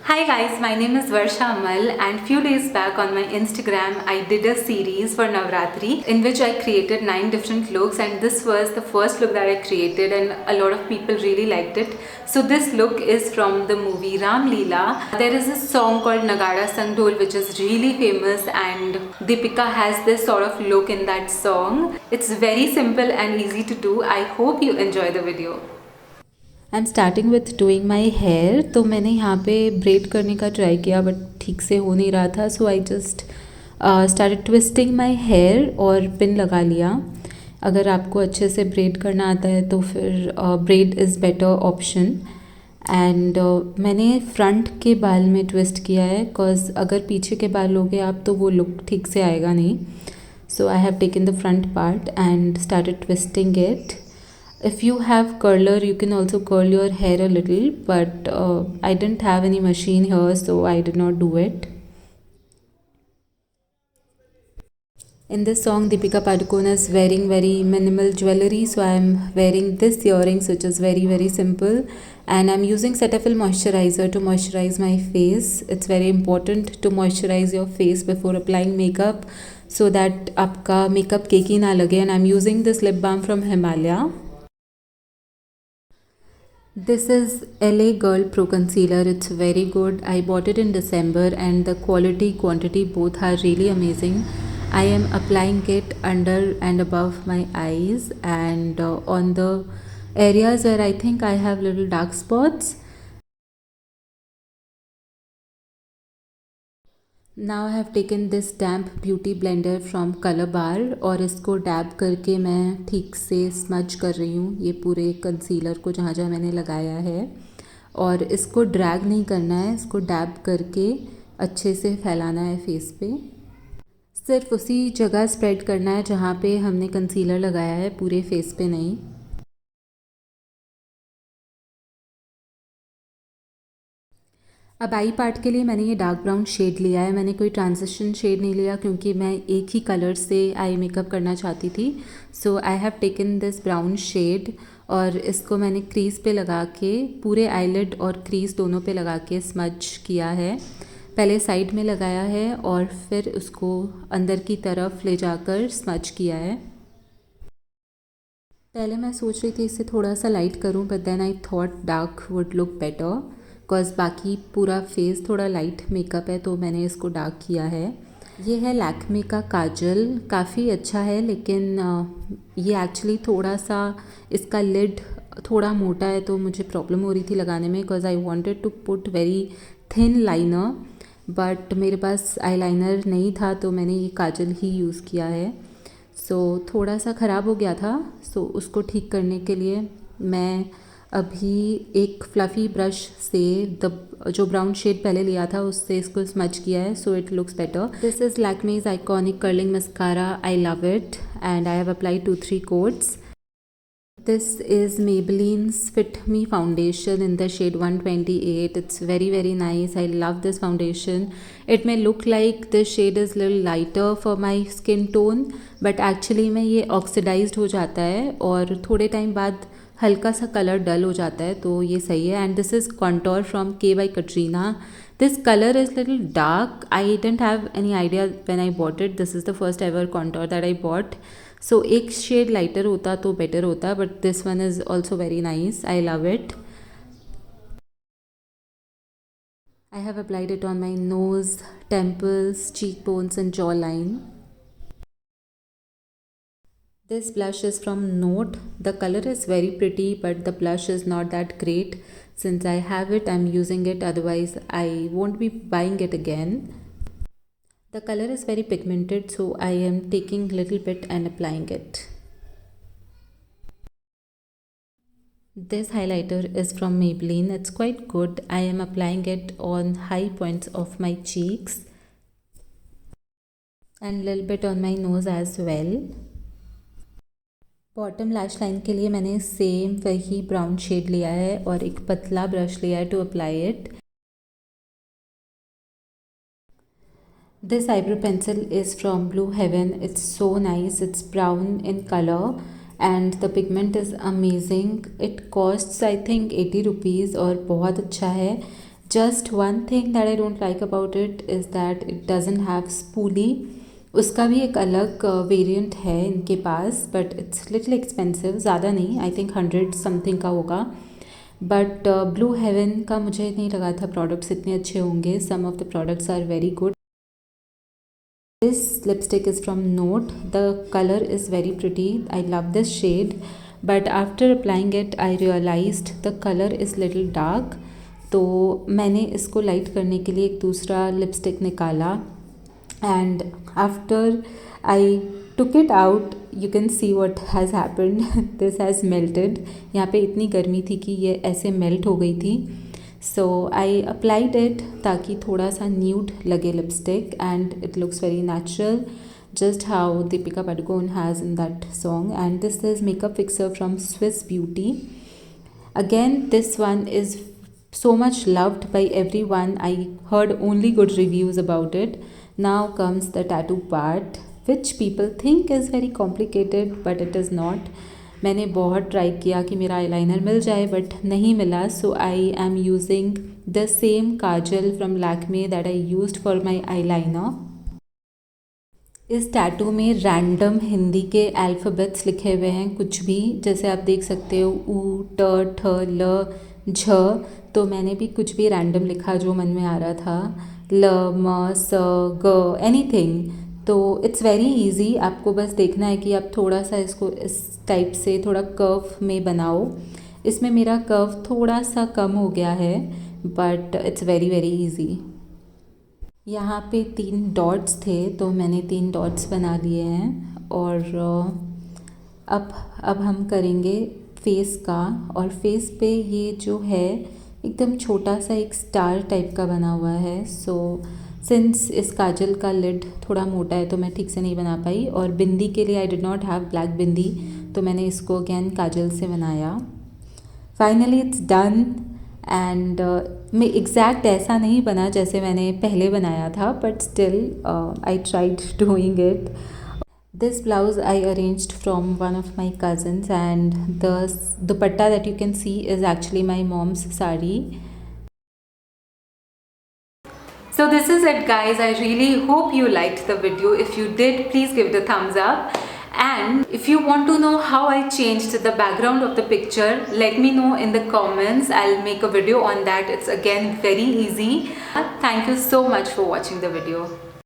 Hi guys, my name is Varsha Amal and few days back on my Instagram I did a series for Navratri in which I created 9 different looks, and this was the first look that I created and a lot of people really liked it. So this look is from the movie Ram Leela. There is a song called Nagada Sang Dhol which is really famous, and Deepika has this sort of look in that song. It's very simple and easy to do. I hope you enjoy the video. I am starting with doing my hair. तो मैंने यहाँ पे bread करने का try किया but ठीक से हो नहीं रहा था, so I just started twisting my hair और पिन लगा लिया। अगर आपको अच्छे से ब्रेड करना आता है तो फिर bread is better option. And मैंने फ्रंट के बाल में ट्विस्ट किया है, बिकॉज अगर पीछे के बाल लोगे आप तो वो लुक ठीक से आएगा नहीं। So I have taken the front part and started twisting it. If you have curler, you can also curl your hair a little, but I didn't have any machine here, so I did not do it. In this song, Deepika Padukone is wearing very minimal jewelry, so I am wearing this earrings, which is very simple, and I'm using Cetaphil moisturizer to moisturize my face. It's very important to moisturize your face before applying makeup, so that आपका makeup cakey ना लगे. And I'm using this lip balm from Himalaya. This is LA Girl Pro Concealer. It's very good. I bought it in December and the quality quantity both are really amazing. I am applying it under and above my eyes and on the areas where I think I have little dark spots. Now I have taken this damp beauty blender from Color Bar और इसको dab करके मैं ठीक से smudge कर रही हूँ ये पूरे कंसीलर को जहाँ जहाँ मैंने लगाया है। और इसको ड्रैग नहीं करना है, इसको डैब करके अच्छे से फैलाना है फेस पे। सिर्फ उसी जगह स्प्रेड करना है जहाँ पे हमने कंसीलर लगाया है, पूरे फेस पे नहीं। अब आई पार्ट के लिए मैंने ये डार्क ब्राउन शेड लिया है। मैंने कोई ट्रांजिशन शेड नहीं लिया क्योंकि मैं एक ही कलर से आई मेकअप करना चाहती थी। So I have taken this brown shade और इसको मैंने क्रीज़ पे लगा के पूरे आईलिड और क्रीज़ दोनों पे लगा के स्मज किया है। पहले साइड में लगाया है और फिर उसको अंदर की तरफ ले जाकर स्मज किया है। पहले मैं सोच रही थी इसे थोड़ा सा लाइट करूं, but then I thought dark would look better, because बाकी पूरा फेस थोड़ा लाइट मेकअप है तो मैंने इसको डार्क किया है। ये है लैक्मे का काजल, काफ़ी अच्छा है लेकिन ये एक्चुअली थोड़ा सा इसका लिड थोड़ा मोटा है तो मुझे प्रॉब्लम हो रही थी लगाने में, because I wanted to put very thin liner, but मेरे पास आईलाइनर नहीं था तो मैंने ये काजल ही यूज़ किया है। सो थोड़ा सा ख़राब हो गया था, सो उसको ठीक करने के लिए मैं अभी एक फ्लफ़ी ब्रश से जो ब्राउन शेड पहले लिया था उससे इसको स्मच किया है, so it looks better. This is Lakme's iconic curling mascara, I love it and I have applied 2-3 coats. This is Maybelline's Fit Me foundation in the shade 128. It's very nice. I love this foundation. It may look like this shade is little lighter for my skin tone, but actually में ये oxidized हो जाता है और थोड़े time बाद हल्का सा कलर डल हो जाता है, तो ये सही है. And this is contour from K by Katrina. This color is little dark. I didn't have any idea when I bought it. This is the first ever contour that I bought. सो एक shade lighter होता तो better होता, but this one is also very nice. I love it. I have applied it on my nose, temples, cheekbones and jawline. This blush is from Note. The color is very pretty but the blush is not that great. Since I have it, I'm using it, otherwise I won't be buying it again. The color is very pigmented, so I am taking little bit and applying it. This highlighter is from Maybelline. It's quite good. I am applying it on high points of my cheeks and little bit on my nose as well. Bottom lash line के लिए मैंने same वही brown shade लिया है और एक पतला brush लिया है to apply it. This eyebrow pencil is from Blue Heaven. It's so nice. It's brown in color and the pigment is amazing. It costs I think 80 rupees और बहुत अच्छा है. Just one thing that I don't like about it is that it doesn't have spoolie. उसका भी एक अलग variant है इनके पास, बट इट्स लिटिल एक्सपेंसिव, ज़्यादा नहीं, आई थिंक 100 समथिंग का होगा। बट ब्लू हेवन का मुझे नहीं लगा था प्रोडक्ट्स इतने अच्छे होंगे। Some of the products are very good. This lipstick is from Note. The color is very pretty. I love this shade, but after applying it I realized the color is little dark. तो मैंने इसको light करने के लिए एक दूसरा lipstick निकाला, and after I took it out you can see what has happened. This has melted. यहाँ पे इतनी गर्मी थी कि ये ऐसे मेल्ट हो गई थी। सो आई अप्लाइड इट ताकि थोड़ा सा न्यूड लगे lipstick, and it looks very natural, just how Deepika Padukone has in that song. And this is makeup fixer from Swiss Beauty. Again, this one is so much loved by everyone. I heard only good reviews about it. Now comes the tattoo part, which people think is very complicated, but it is not. मैंने बहुत try किया कि मेरा eyeliner मिल जाए, but नहीं मिला। So I am using the same kajal from Lakme that I used for my eyeliner. इस tattoo में रैंडम हिंदी के अल्फ़ाबेट्स लिखे हुए हैं, कुछ भी, जैसे आप देख सकते हो ऊ ट ठ ल झ। तो मैंने भी कुछ भी रैंडम लिखा जो मन में आ रहा था, ल म स ग एनीथिंग। तो इट्स वेरी इजी, आपको बस देखना है कि आप थोड़ा सा इसको इस टाइप से थोड़ा कर्व में बनाओ। इसमें मेरा कर्व थोड़ा सा कम हो गया है, but it's very very easy. यहाँ पे 3 डॉट्स थे तो मैंने 3 डॉट्स बना लिए हैं। और अब हम करेंगे फेस का। और फेस पे ये जो है एकदम छोटा सा एक स्टार टाइप का बना हुआ है। सो सिंस इस काजल का लिड थोड़ा मोटा है तो मैं ठीक से नहीं बना पाई। और बिंदी के लिए I did not have black bindi, तो मैंने इसको अगेन काजल से बनाया। Finally it's done. एंड मैं एग्जैक्ट ऐसा नहीं बना जैसे मैंने पहले बनाया था, but still I tried doing it. This blouse I arranged from one of my cousins, and the dupatta that you can see is actually my mom's sari. So this is it guys, I really hope you liked the video. If you did, please give it a thumbs up. And if you want to know how I changed the background of the picture, let me know in the comments. I'll make a video on that. It's again very easy. Thank you so much for watching the video.